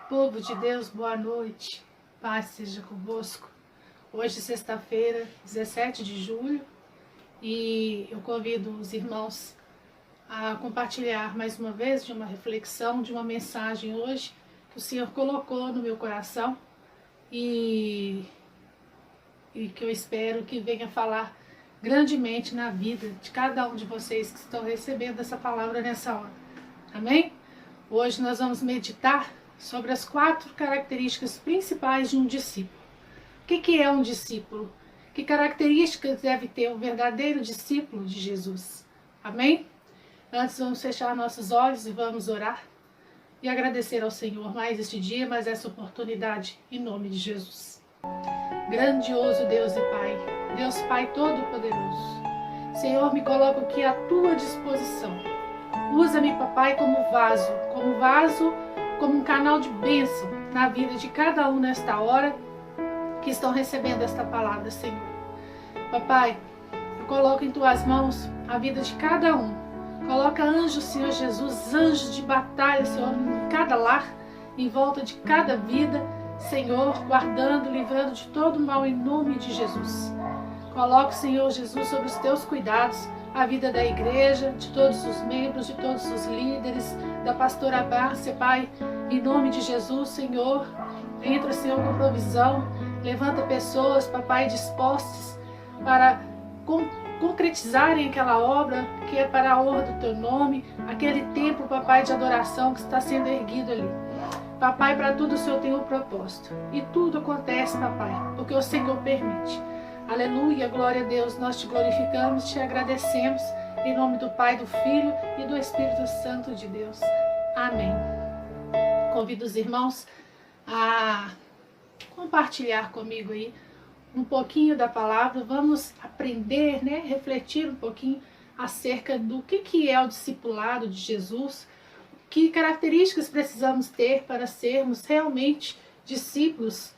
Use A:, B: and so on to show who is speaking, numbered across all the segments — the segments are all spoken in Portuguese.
A: Povo de Deus, boa noite, paz seja convosco. Hoje, sexta-feira, 17 de julho, e eu convido os irmãos a compartilhar mais uma vez de uma reflexão, de uma mensagem hoje que o Senhor colocou no meu coração e que eu espero que venha falar grandemente na vida de cada um de vocês que estão recebendo essa palavra nessa hora. Amém? Hoje nós vamos meditar sobre as 4 características principais de um discípulo. O que é um discípulo? Que características deve ter um verdadeiro discípulo de Jesus? Amém? Antes vamos fechar nossos olhos e vamos orar e agradecer ao Senhor mais este dia, mais essa oportunidade, em nome de Jesus. Grandioso Deus e Pai, Deus Pai Todo-Poderoso, Senhor, me coloco aqui à Tua disposição. Usa-me, Papai, como vaso, como um canal de bênção na vida de cada um nesta hora que estão recebendo esta palavra, Senhor. Papai, eu coloco em Tuas mãos a vida de cada um. Coloca anjos, Senhor Jesus, anjos de batalha, Senhor, em cada lar, em volta de cada vida, Senhor, guardando, livrando de todo mal em nome de Jesus. Coloco, Senhor Jesus, sobre os Teus cuidados, a vida da igreja, de todos os membros, de todos os líderes, da pastora Márcia, Pai, em nome de Jesus, Senhor, entra, Senhor, com provisão, levanta pessoas, Papai, dispostas para concretizarem aquela obra que é para a honra do Teu nome, aquele templo, Papai, de adoração que está sendo erguido ali. Papai, para tudo o Senhor tem um propósito, e tudo acontece, Papai, porque o Senhor permite. Aleluia, glória a Deus, nós Te glorificamos, Te agradecemos, em nome do Pai, do Filho e do Espírito Santo de Deus. Amém. Convido os irmãos a compartilhar comigo aí um pouquinho da palavra. Vamos aprender, refletir um pouquinho acerca do que é o discipulado de Jesus, que características precisamos ter para sermos realmente discípulos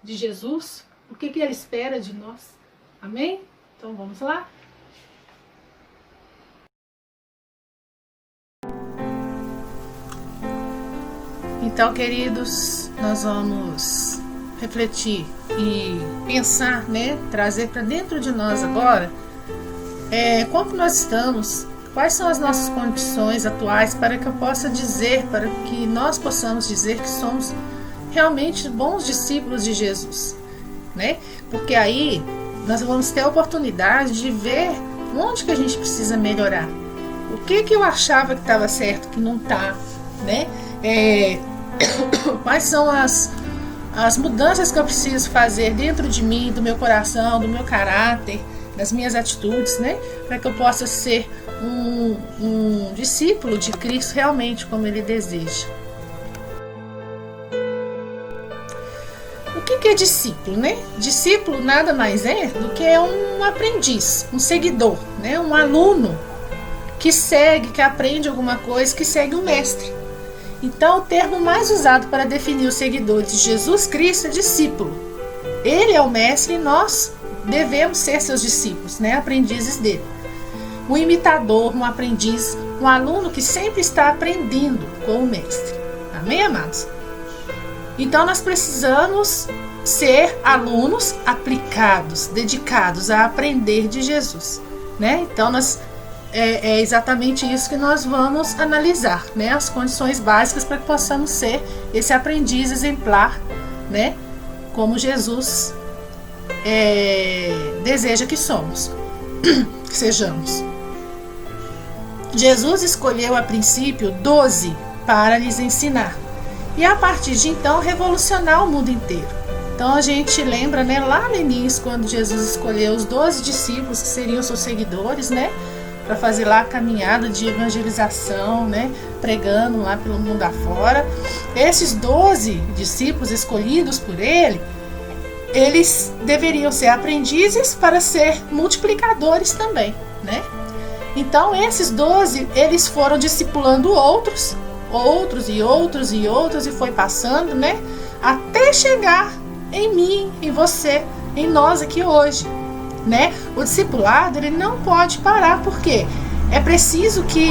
A: de Jesus, o que Ele espera de nós. Amém? Então vamos lá? Então, queridos, nós vamos refletir e pensar, trazer para dentro de nós agora como nós estamos, quais são as nossas condições atuais para que eu possa dizer, para que nós possamos dizer que somos realmente bons discípulos de Jesus, Porque aí nós vamos ter a oportunidade de ver onde que a gente precisa melhorar. O que eu achava que estava certo, que não está, quais são as mudanças que eu preciso fazer dentro de mim, do meu coração, do meu caráter, das minhas atitudes, para que eu possa ser um discípulo de Cristo realmente como Ele deseja. O que é discípulo, Discípulo nada mais é do que um aprendiz, um seguidor, um aluno que segue, que aprende alguma coisa, que segue um mestre. Então, o termo mais usado para definir os seguidores de Jesus Cristo é discípulo. Ele é o mestre e nós devemos ser seus discípulos, aprendizes dele. Um imitador, um aprendiz, um aluno que sempre está aprendendo com o mestre. Amém, amados? Então nós precisamos ser alunos aplicados, dedicados a aprender de Jesus, Então é exatamente isso que nós vamos analisar, as condições básicas para que possamos ser esse aprendiz exemplar, como Jesus deseja que que sejamos. Jesus escolheu a princípio 12 para lhes ensinar. E a partir de então revolucionar o mundo inteiro. Então a gente lembra, lá no início, quando Jesus escolheu os 12 discípulos que seriam seus seguidores, para fazer lá a caminhada de evangelização, pregando lá pelo mundo afora. Esses 12 discípulos escolhidos por ele, eles deveriam ser aprendizes para ser multiplicadores também, Então esses 12, eles foram discipulando outros e foi passando, até chegar em mim, em você, em nós aqui hoje, O discipulado, ele não pode parar, porque é preciso que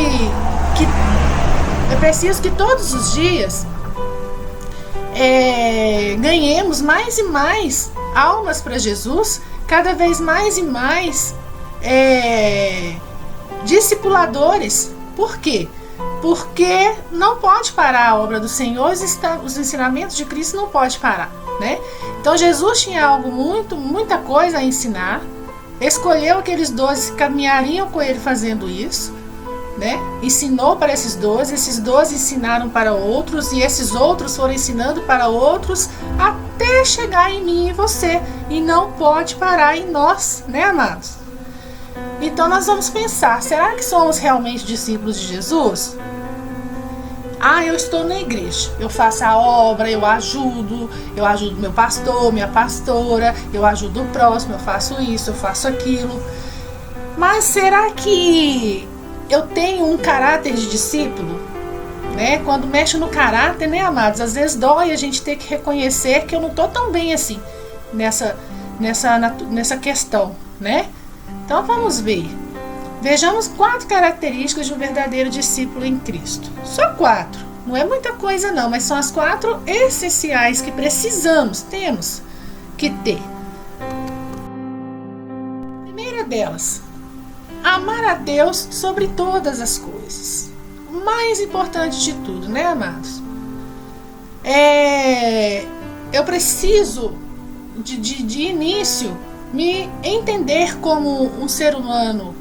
A: É preciso que todos os dias ganhemos mais e mais almas para Jesus, cada vez mais e mais discipuladores. Por quê? Porque não pode parar a obra do Senhor, os ensinamentos de Cristo não pode parar, né? Então Jesus tinha muita coisa a ensinar, escolheu aqueles 12 que caminhariam com ele fazendo isso, né? Ensinou para esses 12 ensinaram para outros, e esses outros foram ensinando para outros, até chegar em mim e você, e não pode parar em nós, né, amados? Então nós vamos pensar, será que somos realmente discípulos de Jesus? Eu estou na igreja, eu faço a obra, eu ajudo meu pastor, minha pastora, eu ajudo o próximo, eu faço isso, eu faço aquilo. Mas será que eu tenho um caráter de discípulo? Né? Quando mexe no caráter, né, amados? Às vezes dói a gente ter que reconhecer que eu não estou tão bem assim nessa questão, né? Então vamos ver. Vejamos 4 características de um verdadeiro discípulo em Cristo. Só 4. Não é muita coisa não, mas são as 4 essenciais que temos que ter. A primeira delas, amar a Deus sobre todas as coisas. O mais importante de tudo, né, amados? Eu preciso, de início, me entender como um ser humano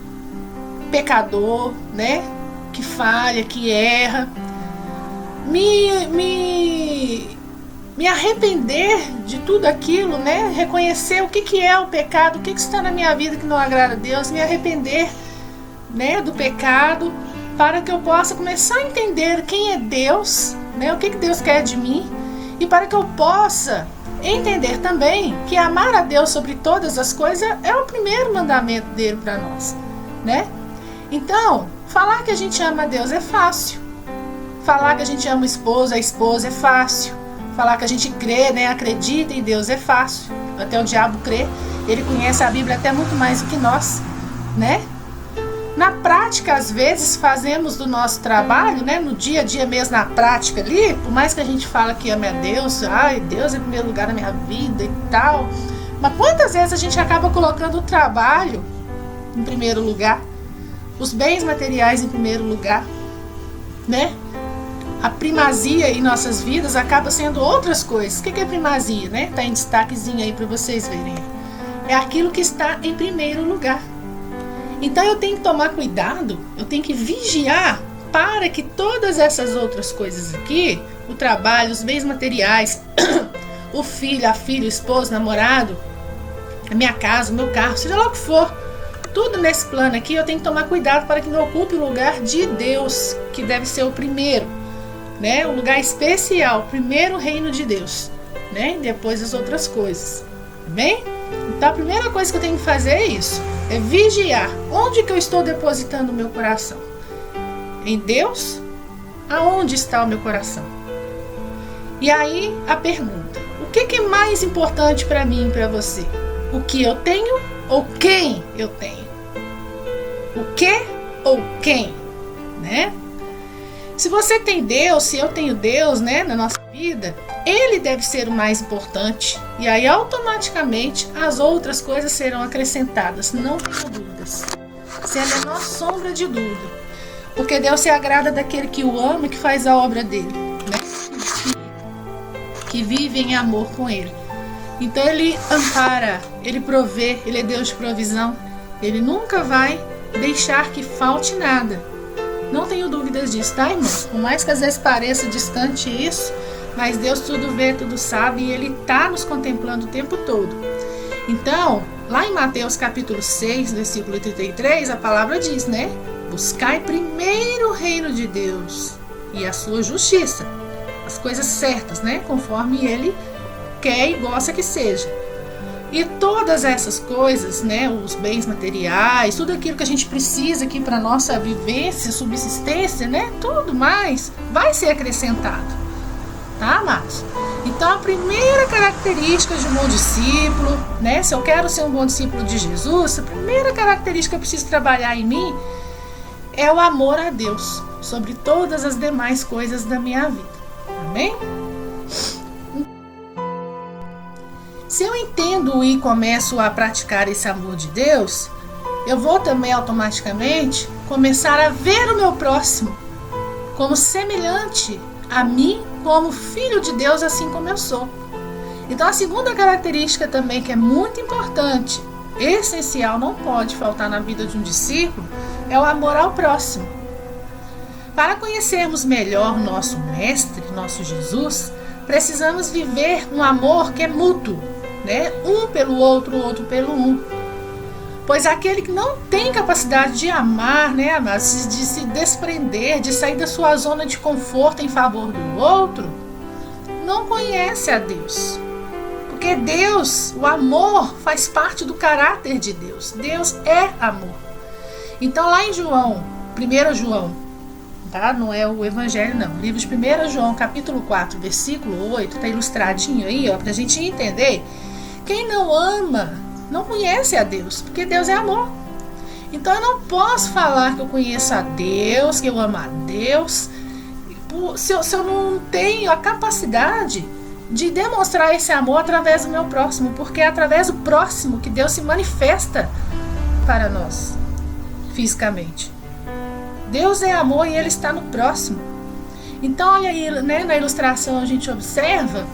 A: pecador, né? Que falha, que erra. Me arrepender de tudo aquilo, né? Reconhecer o que é o pecado, o que está na minha vida que não agrada a Deus, me arrepender, né, do pecado, para que eu possa começar a entender quem é Deus, né? O que Deus quer de mim, e para que eu possa entender também que amar a Deus sobre todas as coisas é o primeiro mandamento dele para nós, né? Então, falar que a gente ama a Deus é fácil. Falar que a gente ama a esposa é fácil. Falar que a gente crê, né, acredita em Deus é fácil. Até o diabo crê. Ele conhece a Bíblia até muito mais do que nós, né? Na prática, às vezes, fazemos do nosso trabalho, né, no dia a dia mesmo, na prática ali, por mais que a gente fala que ama a Deus, Deus é em primeiro lugar na minha vida e tal, mas quantas vezes a gente acaba colocando o trabalho em primeiro lugar, os bens materiais em primeiro lugar, né? A primazia em nossas vidas acaba sendo outras coisas. O que é primazia, né? Tá em destaquezinho aí para vocês verem. É aquilo que está em primeiro lugar. Então eu tenho que tomar cuidado, eu tenho que vigiar para que todas essas outras coisas aqui, o trabalho, os bens materiais, o filho, a filha, o esposo, o namorado, a minha casa, o meu carro, seja lá o que for, tudo nesse plano aqui eu tenho que tomar cuidado para que não ocupe o lugar de Deus, que deve ser o primeiro, né? Um lugar especial, primeiro o reino de Deus, né? E depois as outras coisas, tá bem? Então a primeira coisa que eu tenho que fazer é isso, é vigiar onde que eu estou depositando o meu coração. Em Deus? Aonde está o meu coração? E aí a pergunta, o que é mais importante para mim e para você? O que eu tenho ou quem eu tenho? O que ou quem, né? Se você tem Deus, se eu tenho Deus, né, na nossa vida, Ele deve ser o mais importante. E aí automaticamente as outras coisas serão acrescentadas, não tenho dúvidas. Sem a menor sombra de dúvida. Porque Deus se agrada daquele que o ama e que faz a obra dele, né? Que vive em amor com Ele. Então Ele ampara, Ele provê, Ele é Deus de provisão. Ele nunca vai deixar que falte nada. Não tenho dúvidas disso, tá, irmãos? Por mais que às vezes pareça distante isso, mas Deus tudo vê, tudo sabe, e Ele está nos contemplando o tempo todo. Então, lá em Mateus capítulo 6, versículo 33, a palavra diz, né? Buscai primeiro o reino de Deus e a sua justiça. As coisas certas, né? Conforme Ele quer e gosta que seja. E todas essas coisas, né, os bens materiais, tudo aquilo que a gente precisa aqui para nossa vivência, subsistência, né, tudo mais vai ser acrescentado, tá, amados? Então a primeira característica de um bom discípulo, né, se eu quero ser um bom discípulo de Jesus, a primeira característica que eu preciso trabalhar em mim é o amor a Deus, sobre todas as demais coisas da minha vida. Amém? Se eu entendo e começo a praticar esse amor de Deus, eu vou também automaticamente começar a ver o meu próximo como semelhante a mim, como filho de Deus, assim como eu sou. Então a segunda característica também que é muito importante, essencial, não pode faltar na vida de um discípulo, é o amor ao próximo. Para conhecermos melhor nosso Mestre, nosso Jesus, precisamos viver um amor que é mútuo, né? Um pelo outro, o outro pelo um. Pois aquele que não tem capacidade de amar, né, de se desprender, de sair da sua zona de conforto em favor do outro, não conhece a Deus. Porque Deus, o amor, faz parte do caráter de Deus. Deus é amor. Então lá em João, 1 João, tá? Não é o Evangelho não, livro de 1 João, capítulo 4, versículo 8, tá ilustradinho aí, ó, pra gente entender. Quem não ama, não conhece a Deus, porque Deus é amor. Então eu não posso falar que eu conheço a Deus, que eu amo a Deus, se eu não tenho a capacidade de demonstrar esse amor através do meu próximo, porque é através do próximo que Deus se manifesta para nós, fisicamente. Deus é amor e Ele está no próximo. Então olha aí, né, na ilustração a gente observa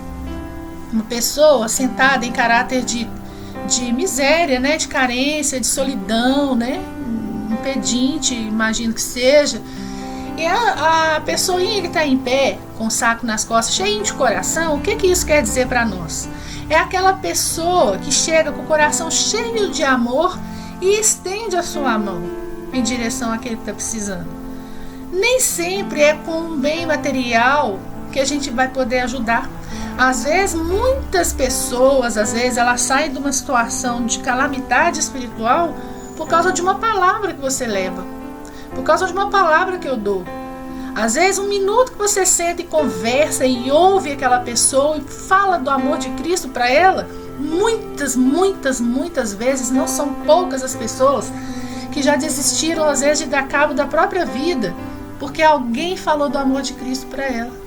A: uma pessoa sentada em caráter de miséria, né, de carência, de solidão, né, um pedinte, imagino que seja. E a pessoinha que está em pé, com o saco nas costas, cheio de coração, o que isso quer dizer para nós? É aquela pessoa que chega com o coração cheio de amor e estende a sua mão em direção àquele que está precisando. Nem sempre é com um bem material que a gente vai poder ajudar. Às vezes, muitas pessoas, elas saem de uma situação de calamidade espiritual por causa de uma palavra que você leva, por causa de uma palavra que eu dou. Às vezes, um minuto que você senta e conversa e ouve aquela pessoa e fala do amor de Cristo para ela, muitas vezes, não são poucas as pessoas que já desistiram, às vezes, de dar cabo da própria vida, porque alguém falou do amor de Cristo para ela.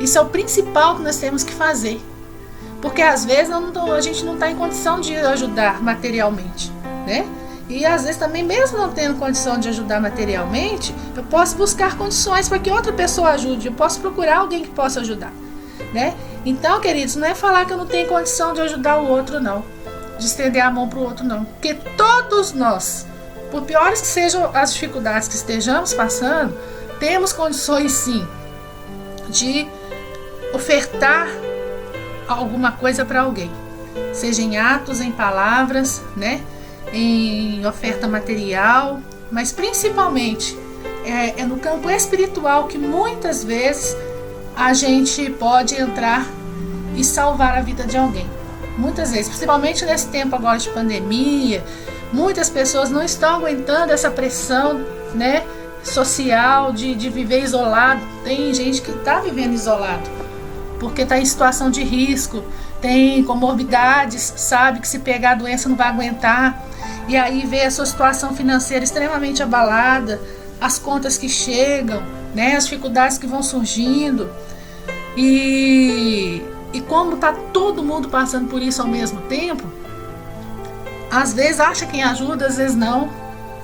A: Isso é o principal que nós temos que fazer. Porque às vezes a gente não está em condição de ajudar materialmente, né? E às vezes também, mesmo não tendo condição de ajudar materialmente, eu posso buscar condições para que outra pessoa ajude. Eu posso procurar alguém que possa ajudar, né? Então, queridos, não é falar que eu não tenho condição de ajudar o outro, não. De estender a mão para o outro, não. Porque todos nós, por piores que sejam as dificuldades que estejamos passando, temos condições sim de ofertar alguma coisa para alguém, seja em atos, em palavras, né, em oferta material, mas principalmente é no campo espiritual que muitas vezes a gente pode entrar e salvar a vida de alguém. Muitas vezes, principalmente nesse tempo agora de pandemia, muitas pessoas não estão aguentando essa pressão, né, social de viver isolado. Tem gente que está vivendo isolado porque está em situação de risco, tem comorbidades, sabe que se pegar a doença não vai aguentar, e aí vê a sua situação financeira extremamente abalada, as contas que chegam, né, as dificuldades que vão surgindo, e como está todo mundo passando por isso ao mesmo tempo, às vezes acha quem ajuda, às vezes não,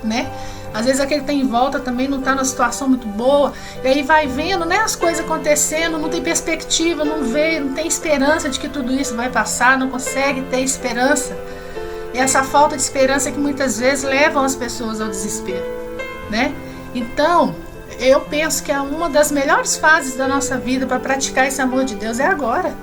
A: né? Às vezes aquele que está em volta também não está numa situação muito boa, e aí vai vendo, né, as coisas acontecendo, não tem perspectiva, não vê, não tem esperança de que tudo isso vai passar, não consegue ter esperança. E essa falta de esperança é que muitas vezes levam as pessoas ao desespero, né? Então, eu penso que uma das melhores fases da nossa vida para praticar esse amor de Deus é agora,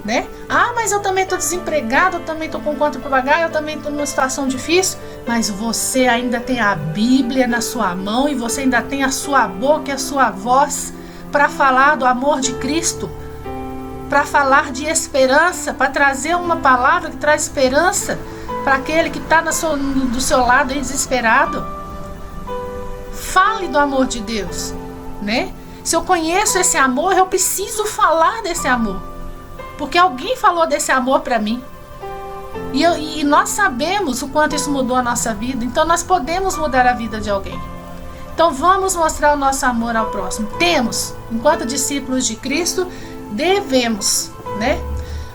A: né? Ah, mas eu também estou desempregado, eu também estou com conta para pagar, eu também estou numa situação difícil. Mas você ainda tem a Bíblia na sua mão e você ainda tem a sua boca e a sua voz para falar do amor de Cristo, para falar de esperança, para trazer uma palavra que traz esperança para aquele que está do seu lado aí desesperado. Fale do amor de Deus, né? Se eu conheço esse amor, eu preciso falar desse amor, porque alguém falou desse amor para mim. E nós sabemos o quanto isso mudou a nossa vida, então nós podemos mudar a vida de alguém. Então vamos mostrar o nosso amor ao próximo. Temos, enquanto discípulos de Cristo, devemos, né?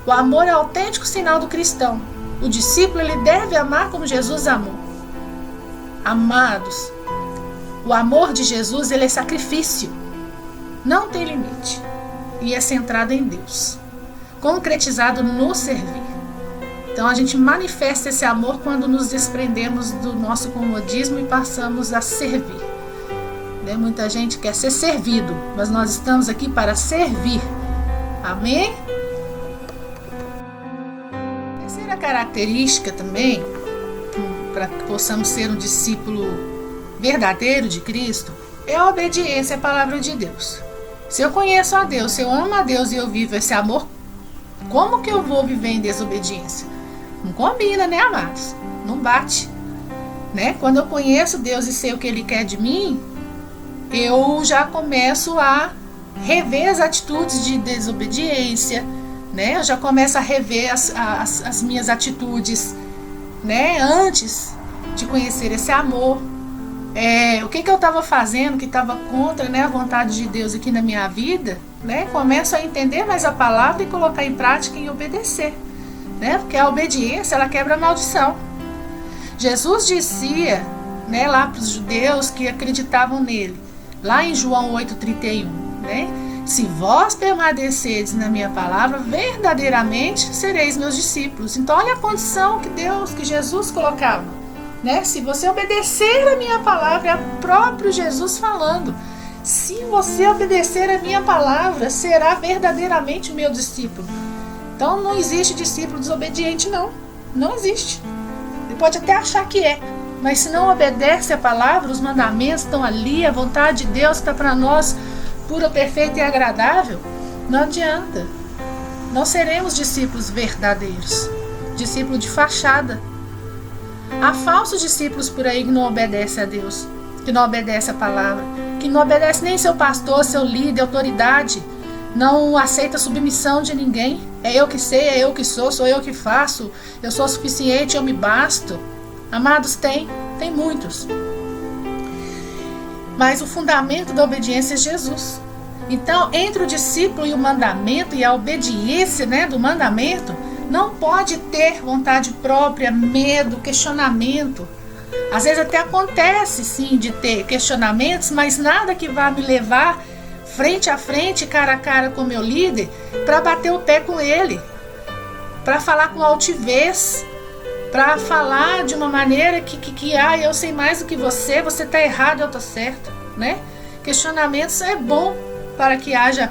A: O amor é o autêntico sinal do cristão. O discípulo, ele deve amar como Jesus amou. Amados, o amor de Jesus, ele é sacrifício. Não tem limite. E é centrado em Deus. Concretizado no servir. Então a gente manifesta esse amor quando nos desprendemos do nosso comodismo e passamos a servir. Muita gente quer ser servido, mas nós estamos aqui para servir. Amém? Terceira característica também, para que possamos ser um discípulo verdadeiro de Cristo, é a obediência à palavra de Deus. Se eu conheço a Deus, se eu amo a Deus e eu vivo esse amor, como que eu vou viver em desobediência? Não combina, né, amados? Não bate. Né? Quando eu conheço Deus e sei o que Ele quer de mim, eu já começo a rever as atitudes de desobediência, né? Eu já começo a rever as minhas atitudes, né? Antes de conhecer esse amor. O que eu estava fazendo que estava contra, né, a vontade de Deus aqui na minha vida, né? Começo a entender mais a palavra e colocar em prática e obedecer, né? Porque a obediência, ela quebra a maldição. Jesus dizia, né, lá para os judeus que acreditavam nele, lá em João 8,31, né? Se vós permanecerdes na minha palavra, verdadeiramente sereis meus discípulos. Então olha a condição que Jesus colocava, né? Se você obedecer a minha palavra, é o próprio Jesus falando. Se você obedecer a minha palavra, será verdadeiramente meu discípulo. Então não existe discípulo desobediente, não. Não existe. Ele pode até achar que é, mas se não obedece a palavra, os mandamentos estão ali, a vontade de Deus está para nós pura, perfeita e agradável, não adianta. Não seremos discípulos verdadeiros, discípulo de fachada. Há falsos discípulos por aí que não obedecem a Deus, que não obedecem a palavra, que não obedecem nem seu pastor, seu líder, autoridade, não aceita submissão de ninguém. É eu que sei, é eu que sou eu que faço, eu sou suficiente, eu me basto. Amados, tem muitos. Mas o fundamento da obediência é Jesus. Então, entre o discípulo e o mandamento, e a obediência, né, do mandamento, não pode ter vontade própria, medo, questionamento. Às vezes até acontece, sim, de ter questionamentos, mas nada que vá me levar frente a frente, cara a cara com o meu líder, para bater o pé com ele, para falar com altivez, para falar de uma maneira que eu sei mais do que você está errado, eu estou certo, né? Questionamentos é bom para que haja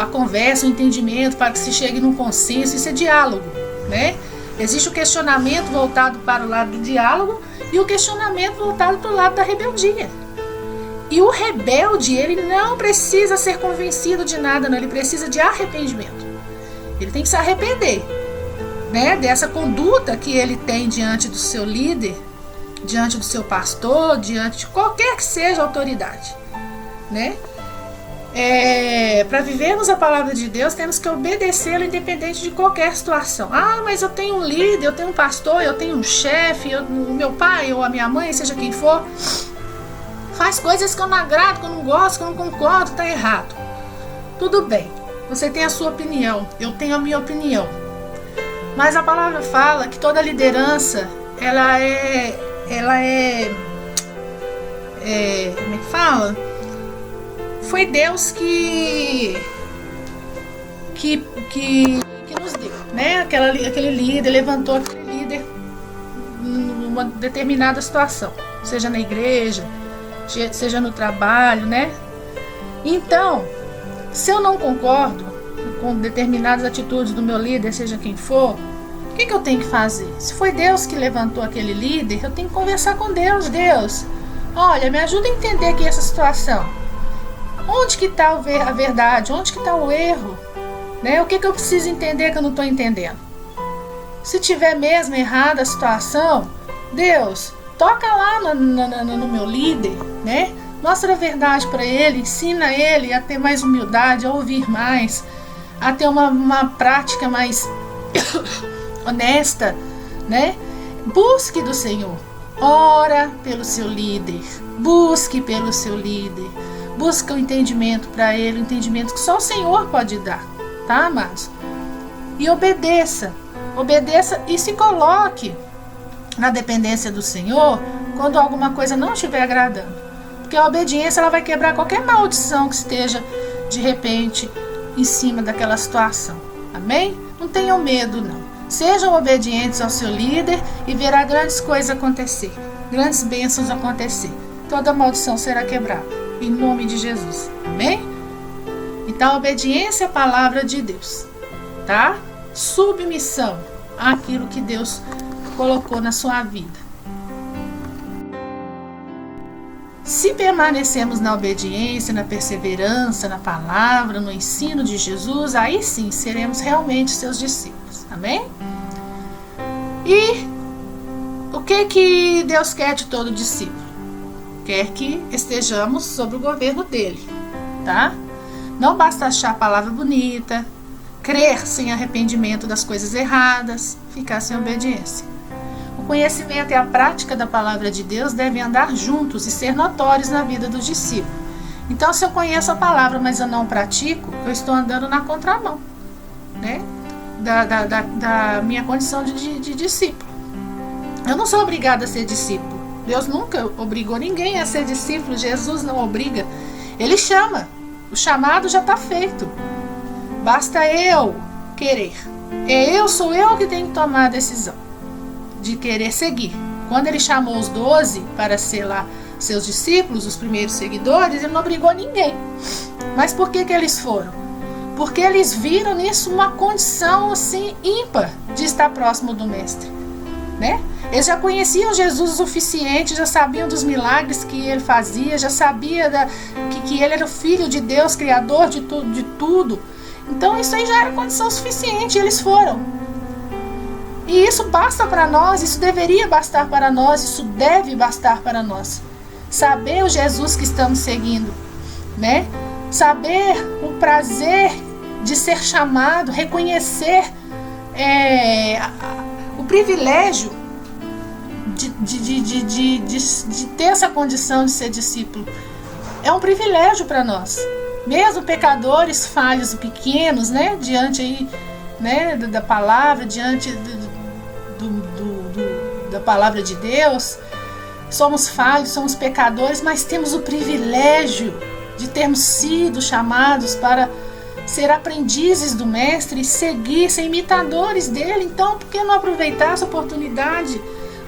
A: a conversa, o entendimento, para que se chegue num consenso, isso é diálogo, né? Existe o questionamento voltado para o lado do diálogo e o questionamento voltado para o lado da rebeldia. E o rebelde, ele não precisa ser convencido de nada, não, ele precisa de arrependimento. Ele tem que se arrepender, né, dessa conduta que ele tem diante do seu líder, diante do seu pastor, diante de qualquer que seja a autoridade, né? Para vivermos a palavra de Deus, temos que obedecê-la independente de qualquer situação. Ah, mas eu tenho um líder, eu tenho um pastor, eu tenho um chefe, o meu pai ou a minha mãe, seja quem for, faz coisas que eu não agrado, que eu não gosto, que eu não concordo, está errado. Tudo bem, você tem a sua opinião, eu tenho a minha opinião. Mas a palavra fala que toda liderança, ela é como é que fala? Foi Deus que nos deu, né? Aquele líder, levantou aquele líder numa determinada situação, seja na igreja, seja no trabalho, né? Então, se eu não concordo com determinadas atitudes do meu líder, seja quem for, o que eu tenho que fazer? Se foi Deus que levantou aquele líder, eu tenho que conversar com Deus. Deus, olha, me ajuda a entender aqui essa situação. Onde que está a verdade? Onde que está o erro? Né? O que eu preciso entender que eu não estou entendendo? Se tiver mesmo errada a situação, Deus, toca lá no meu líder, né? Mostra a verdade para ele, ensina ele a ter mais humildade, a ouvir mais, a ter uma prática mais honesta, né? Busque do Senhor. Ora pelo seu líder, busque pelo seu líder, busca o entendimento para ele, o entendimento que só o Senhor pode dar, tá, amados? E obedeça e se coloque na dependência do Senhor quando alguma coisa não estiver agradando. Porque a obediência ela vai quebrar qualquer maldição que esteja de repente em cima daquela situação. Amém? Não tenham medo, não. Sejam obedientes ao seu líder e verá grandes coisas acontecer, grandes bênçãos acontecer. Toda maldição será quebrada, em nome de Jesus. Amém? Então, obediência à palavra de Deus, tá? Submissão àquilo que Deus colocou na sua vida. Se permanecemos na obediência, na perseverança, na palavra, no ensino de Jesus, aí sim seremos realmente seus discípulos. Amém? E o que Deus quer de todo discípulo? Quer que estejamos sob o governo dele, tá? Não basta achar a palavra bonita, crer sem arrependimento das coisas erradas, ficar sem obediência. O conhecimento e a prática da palavra de Deus devem andar juntos e ser notórios na vida do discípulo. Então, se eu conheço a palavra, mas eu não pratico, eu estou andando na contramão, né? Da minha condição de discípulo. Eu não sou obrigada a ser discípulo. Deus nunca obrigou ninguém a ser discípulo. Jesus não obriga. Ele chama. O chamado já está feito. Basta eu querer. Sou eu que tenho que tomar a decisão de querer seguir. Quando ele chamou os 12 para ser lá seus discípulos, os primeiros seguidores, ele não obrigou ninguém. Mas por que eles foram? Porque eles viram nisso uma condição assim ímpar de estar próximo do mestre, né? Eles já conheciam Jesus o suficiente, já sabiam dos milagres que ele fazia, já sabia que ele era o Filho de Deus, Criador de tudo. Então isso aí já era condição suficiente, eles foram. E isso basta para nós, isso deveria bastar para nós, isso deve bastar para nós. Saber o Jesus que estamos seguindo, né? Saber o prazer de ser chamado, reconhecer o privilégio de ter essa condição de ser discípulo. É um privilégio para nós. Mesmo pecadores falhos e pequenos, né? Diante aí, né, da palavra, diante da palavra de Deus, somos falhos, somos pecadores, mas temos o privilégio de termos sido chamados para ser aprendizes do Mestre e seguir, ser imitadores dele. Então, por que não aproveitar essa oportunidade?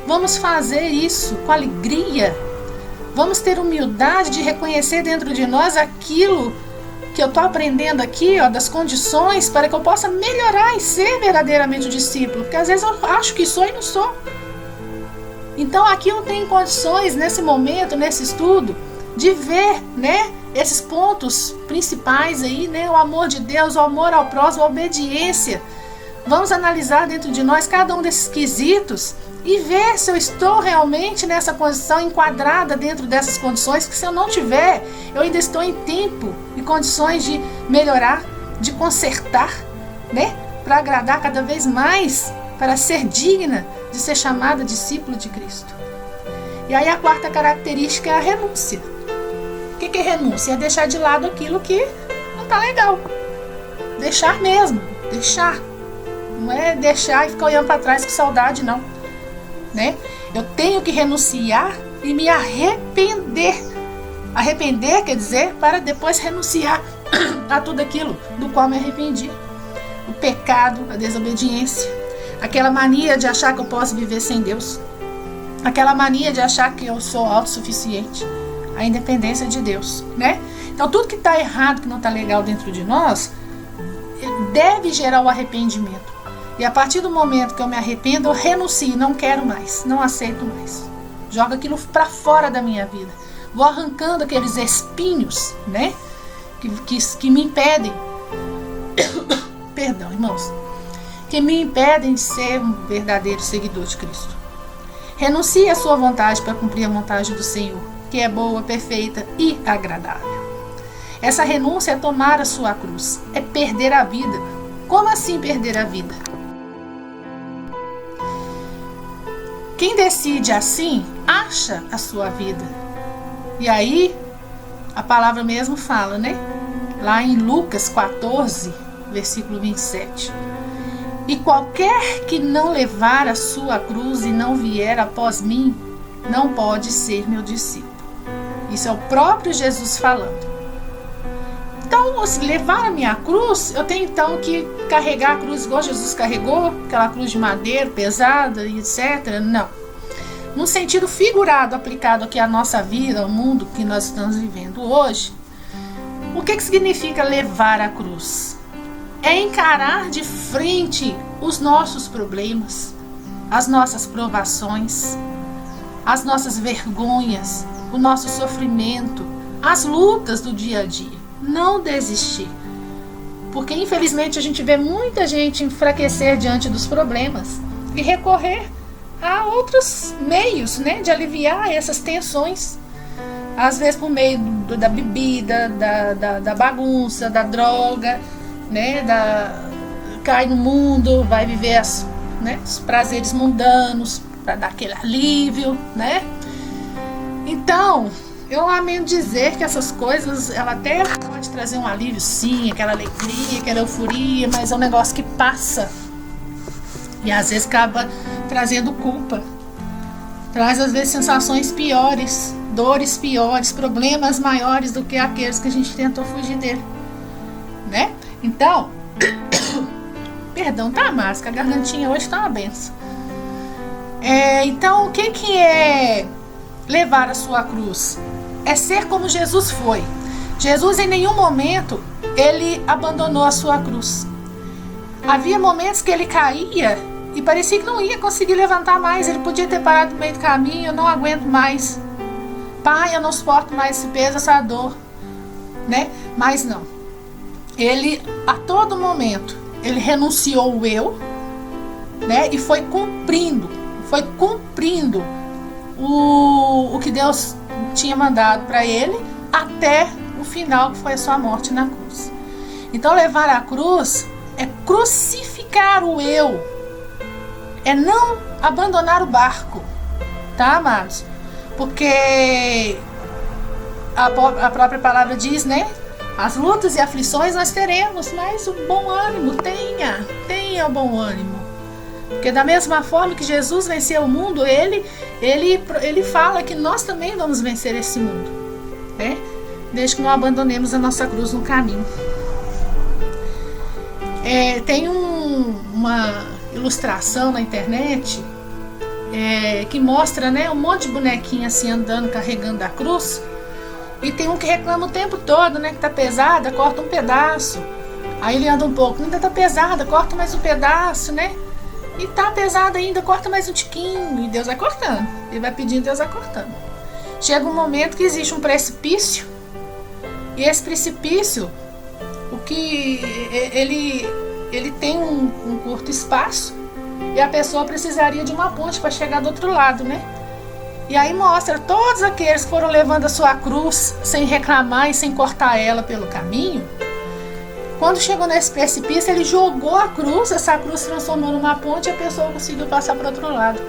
A: Vamos fazer isso com alegria. Vamos ter humildade de reconhecer dentro de nós aquilo que eu estou aprendendo aqui, das condições para que eu possa melhorar e ser verdadeiramente um discípulo. Porque às vezes eu acho que sou e não sou. Então aqui eu tenho condições, nesse momento, nesse estudo, de ver, né, esses pontos principais aí, né, o amor de Deus, o amor ao próximo, a obediência. Vamos analisar dentro de nós cada um desses quesitos e ver se eu estou realmente nessa condição, enquadrada dentro dessas condições, que se eu não tiver, eu ainda estou em tempo e condições de melhorar, de consertar, né, para agradar cada vez mais, para ser digna de ser chamada discípulo de Cristo. E aí a quarta característica é a renúncia. O que é renúncia? É deixar de lado aquilo que não está legal. Deixar mesmo, deixar. Não é deixar e ficar olhando para trás com saudade, não. Né? Eu tenho que renunciar e me arrepender. Arrepender quer dizer para depois renunciar a tudo aquilo do qual me arrependi. O pecado, a desobediência, aquela mania de achar que eu posso viver sem Deus, aquela mania de achar que eu sou autossuficiente, a independência de Deus, né? Então tudo que está errado, que não está legal dentro de nós, deve gerar o arrependimento. E a partir do momento que eu me arrependo, eu renuncio, não quero mais, não aceito mais. Jogo aquilo para fora da minha vida. Vou arrancando aqueles espinhos, né? Que me impedem, perdão, irmãos, que me impedem de ser um verdadeiro seguidor de Cristo. Renuncie à sua vontade para cumprir a vontade do Senhor, que é boa, perfeita e agradável. Essa renúncia é tomar a sua cruz, é perder a vida. Como assim perder a vida? quem decide assim, acha a sua vida. E aí, a palavra mesmo fala, né? Lá em Lucas 14, versículo 27. E qualquer que não levar a sua cruz e não vier após mim, não pode ser meu discípulo. Isso é o próprio Jesus falando. Então, se levar a minha cruz, eu tenho então que carregar a cruz igual Jesus carregou, aquela cruz de madeira pesada e etc. Não. Num sentido figurado, aplicado aqui à nossa vida, ao mundo que nós estamos vivendo hoje, o que significa levar a cruz? É encarar de frente os nossos problemas, as nossas provações, as nossas vergonhas, o nosso sofrimento, as lutas do dia a dia. Não desistir. Porque infelizmente a gente vê muita gente enfraquecer diante dos problemas e recorrer a outros meios, né, de aliviar essas tensões. Às vezes por meio da bebida, da bagunça, da droga, né, cai no mundo, vai viver os prazeres mundanos para dar aquele alívio, né? Então, eu lamento dizer que essas coisas, ela até pode trazer um alívio, sim, aquela alegria, aquela euforia, mas é um negócio que passa. E às vezes acaba trazendo culpa. Traz às vezes sensações piores, dores piores, problemas maiores do que aqueles que a gente tentou fugir dele, né? Então, perdão, tá, Márcia, a gargantinha hoje tá uma benção. Então, o que é levar a sua cruz? É ser como Jesus foi. Jesus em nenhum momento ele abandonou a sua cruz. Havia momentos que ele caía e parecia que não ia conseguir levantar mais. Ele podia ter parado no meio do caminho. Eu não aguento mais, Pai, eu não suporto mais esse peso, essa dor, né? Mas não, ele a todo momento ele renunciou o eu, né? E foi cumprindo o que Deus tinha mandado para ele até o final, que foi a sua morte na cruz. Então levar a cruz é crucificar o eu, é não abandonar o barco, tá, amados? Porque a própria palavra diz, né? As lutas e aflições nós teremos, mas o bom ânimo, tenha o bom ânimo. Porque da mesma forma que Jesus venceu o mundo, ele fala que nós também vamos vencer esse mundo, né? Desde que não abandonemos a nossa cruz no caminho. Tem uma ilustração na internet que mostra, né, um monte de bonequinho assim andando, carregando a cruz. E tem um que reclama o tempo todo, né, que tá pesada, corta um pedaço. Aí ele anda um pouco, ainda tá pesada, corta mais um pedaço, né? E tá pesada ainda, corta mais um tiquinho. E Deus vai cortando, ele vai pedindo, Deus vai cortando. Chega um momento que existe um precipício. E esse precipício, ele tem um curto espaço. E a pessoa precisaria de uma ponte para chegar do outro lado, né? E aí mostra todos aqueles que foram levando a sua cruz sem reclamar e sem cortar ela pelo caminho. Quando chegou nesse precipício, ele jogou a cruz, essa cruz se transformou numa ponte e a pessoa conseguiu passar para o outro lado.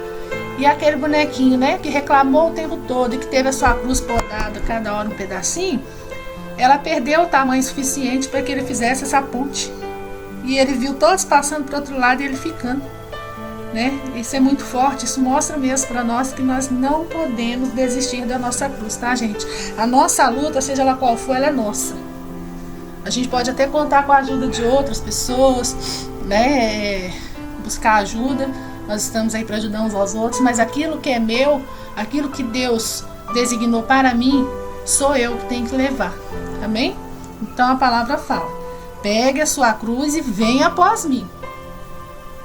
A: E aquele bonequinho, né, que reclamou o tempo todo e que teve a sua cruz podada cada hora um pedacinho, ela perdeu o tamanho suficiente para que ele fizesse essa ponte. E ele viu todos passando para o outro lado e ele ficando, né? Isso é muito forte, isso mostra mesmo para nós que nós não podemos desistir da nossa cruz, tá, gente? A nossa luta, seja ela qual for, ela é nossa. A gente pode até contar com a ajuda de outras pessoas, né? Buscar ajuda, nós estamos aí para ajudar uns aos outros, mas aquilo que é meu, aquilo que Deus designou para mim, sou eu que tenho que levar, amém? Então a palavra fala: pegue a sua cruz e venha após mim,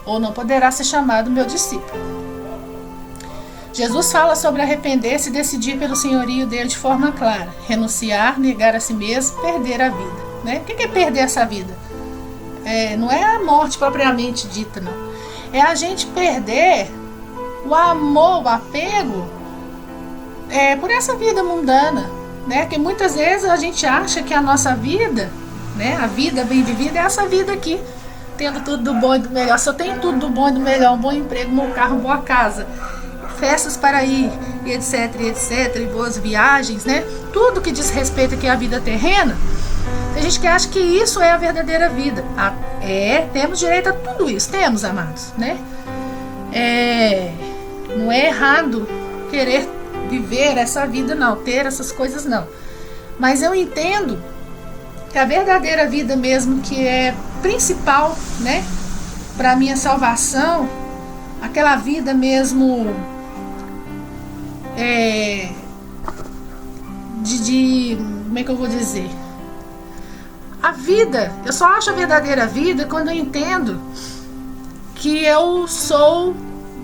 A: ou não poderá ser chamado meu discípulo. Jesus fala sobre arrepender-se e decidir pelo senhorio dele de forma clara: renunciar, negar a si mesmo, perder a vida, né? O que é perder essa vida? Não é a morte propriamente dita, não. É a gente perder o amor, o apego por essa vida mundana, né? Que muitas vezes a gente acha que a nossa vida, né, a vida bem vivida é essa vida aqui, tendo tudo do bom e do melhor. Se eu tenho tudo do bom e do melhor, um bom emprego, um bom carro, uma boa casa, festas para ir, e etc, e boas viagens, né? Tudo que diz respeito aqui à vida terrena. Tem gente que acha que isso é a verdadeira vida. Temos direito a tudo isso, temos, amados, né? Não é errado querer viver essa vida, não, ter essas coisas, não. Mas eu entendo que a verdadeira vida mesmo, que é principal, né, para minha salvação, aquela vida mesmo como é que eu vou dizer? A vida, eu só acho a verdadeira vida quando eu entendo que eu sou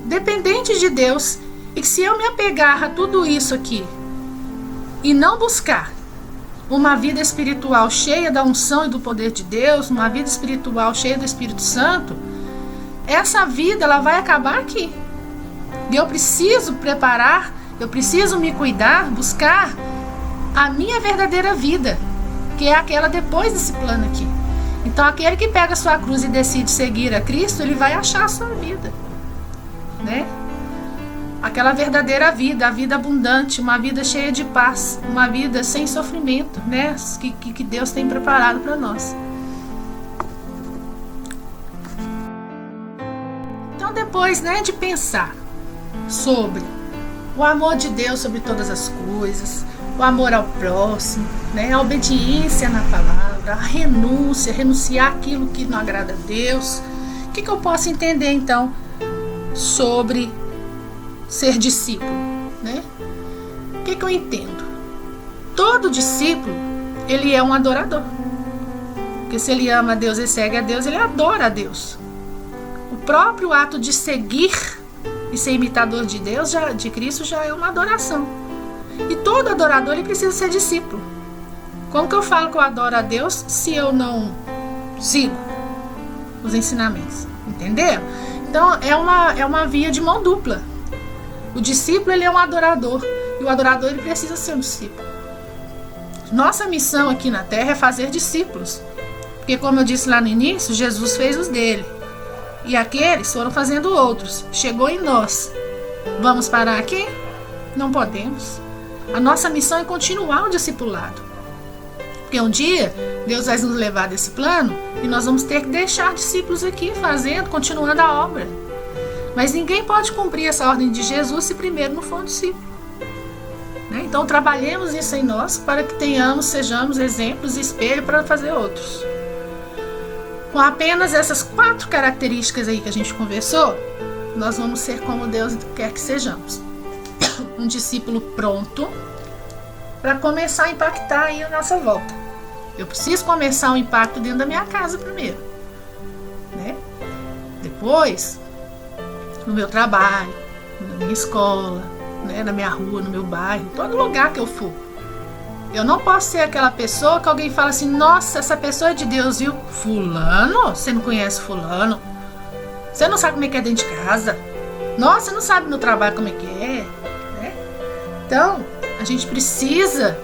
A: dependente de Deus e que se eu me apegar a tudo isso aqui e não buscar uma vida espiritual cheia da unção e do poder de Deus, uma vida espiritual cheia do Espírito Santo, essa vida ela vai acabar aqui. E eu preciso preparar, eu preciso me cuidar, buscar a minha verdadeira vida, que é aquela depois desse plano aqui. Então aquele que pega a sua cruz e decide seguir a Cristo, ele vai achar a sua vida, né? Aquela verdadeira vida, a vida abundante, uma vida cheia de paz, uma vida sem sofrimento, né? Que Deus tem preparado para nós. Então depois, né, de pensar sobre o amor de Deus sobre todas as coisas, o amor ao próximo, né, a obediência na palavra, a renúncia, renunciar aquilo que não agrada a Deus, o que eu posso entender então sobre ser discípulo, né? O que eu entendo? Todo discípulo, ele é um adorador. Porque se ele ama a Deus e segue a Deus, ele adora a Deus. O próprio ato de seguir e ser imitador de Deus, de Cristo, já é uma adoração. E todo adorador, ele precisa ser discípulo. Como que eu falo que eu adoro a Deus se eu não sigo os ensinamentos? Entenderam? Então, é uma via de mão dupla. O discípulo, ele é um adorador. E o adorador, ele precisa ser um discípulo. Nossa missão aqui na Terra é fazer discípulos. Porque, como eu disse lá no início, Jesus fez os dele. E aqueles foram fazendo outros. Chegou em nós. Vamos parar aqui? Não podemos. A nossa missão é continuar o discipulado. Porque um dia, Deus vai nos levar desse plano e nós vamos ter que deixar discípulos aqui fazendo, continuando a obra. Mas ninguém pode cumprir essa ordem de Jesus se primeiro não for um discípulo. Né? Então trabalhemos isso em nós para que sejamos exemplos e espelho para fazer outros. Com apenas essas 4 características aí que a gente conversou, nós vamos ser como Deus quer que sejamos. Um discípulo pronto para começar a impactar aí a nossa volta. Eu preciso começar um impacto dentro da minha casa primeiro, né? Depois, no meu trabalho, na minha escola, né? Na minha rua, no meu bairro, todo lugar que eu for. Eu não posso ser aquela pessoa que alguém fala assim: nossa, essa pessoa é de Deus, viu? Fulano? Você não conhece fulano? Você não sabe como é que é dentro de casa? Nossa, você não sabe no trabalho como é que é? Né? Então, a gente precisa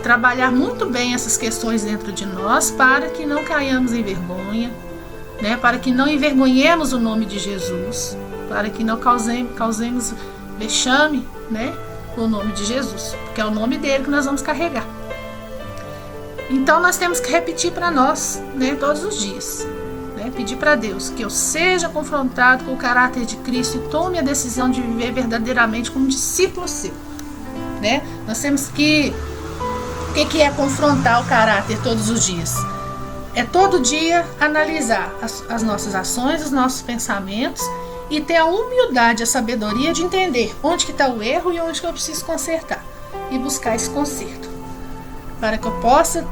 A: trabalhar muito bem essas questões dentro de nós para que não caiamos em vergonha, né? Para que não envergonhemos o nome de Jesus, para que não causemos vexame, né? O nome de Jesus, porque é o nome dele que nós vamos carregar. Então nós temos que repetir para nós, né, todos os dias, né, pedir para Deus que eu seja confrontado com o caráter de Cristo e tome a decisão de viver verdadeiramente como discípulo seu, né? Nós temos que o que é confrontar o caráter todos os dias? É todo dia analisar as nossas ações, os nossos pensamentos e ter a humildade, a sabedoria de entender onde que está o erro e onde que eu preciso consertar. E buscar esse conserto. Para que eu possa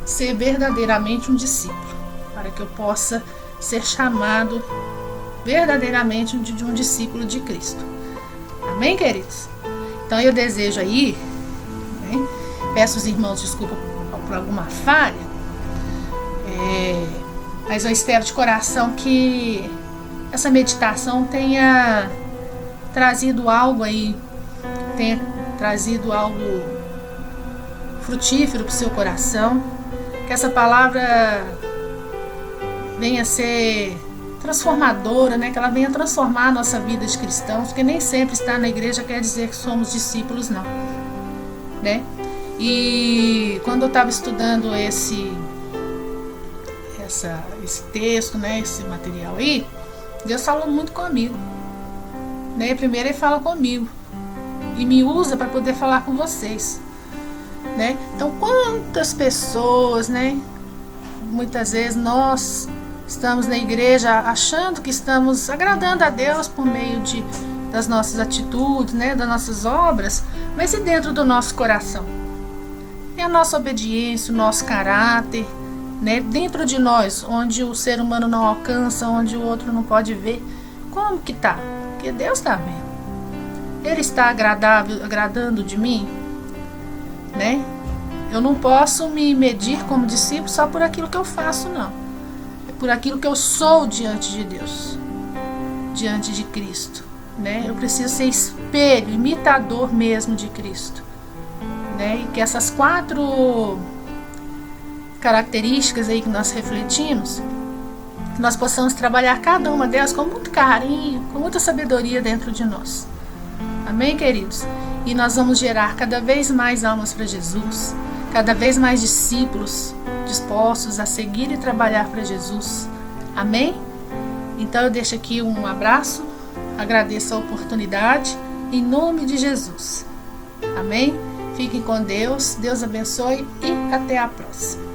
A: ser verdadeiramente um discípulo. Para que eu possa ser chamado verdadeiramente de um discípulo de Cristo. Amém, queridos? Então eu desejo aí, né, peço aos irmãos desculpa por alguma falha, mas eu espero de coração que essa meditação tenha trazido algo aí, tenha trazido algo frutífero para o seu coração, que essa palavra venha ser transformadora, né? Que ela venha transformar a nossa vida de cristãos, porque nem sempre estar na igreja quer dizer que somos discípulos, não, né? E quando eu estava estudando esse texto, né? Esse material aí, Deus falou muito comigo, né? Primeiro Ele fala comigo e me usa para poder falar com vocês, né? Então, quantas pessoas, né? Muitas vezes nós estamos na igreja achando que estamos agradando a Deus por meio das nossas atitudes, né? Das nossas obras, mas e dentro do nosso coração? E a nossa obediência, o nosso caráter, né? Dentro de nós, onde o ser humano não alcança, onde o outro não pode ver, como que tá? Porque Deus está vendo. Ele está agradando de mim, né? Eu não posso me medir como discípulo só por aquilo que eu faço, não. É por aquilo que eu sou diante de Deus, diante de Cristo, né? Eu preciso ser espelho, imitador mesmo de Cristo, né? E que essas 4 características aí que nós refletimos, que nós possamos trabalhar cada uma delas com muito carinho, com muita sabedoria dentro de nós. Amém, queridos? E nós vamos gerar cada vez mais almas para Jesus, cada vez mais discípulos dispostos a seguir e trabalhar para Jesus. Amém? Então eu deixo aqui um abraço, agradeço a oportunidade, em nome de Jesus. Amém? Fiquem com Deus, Deus abençoe e até a próxima.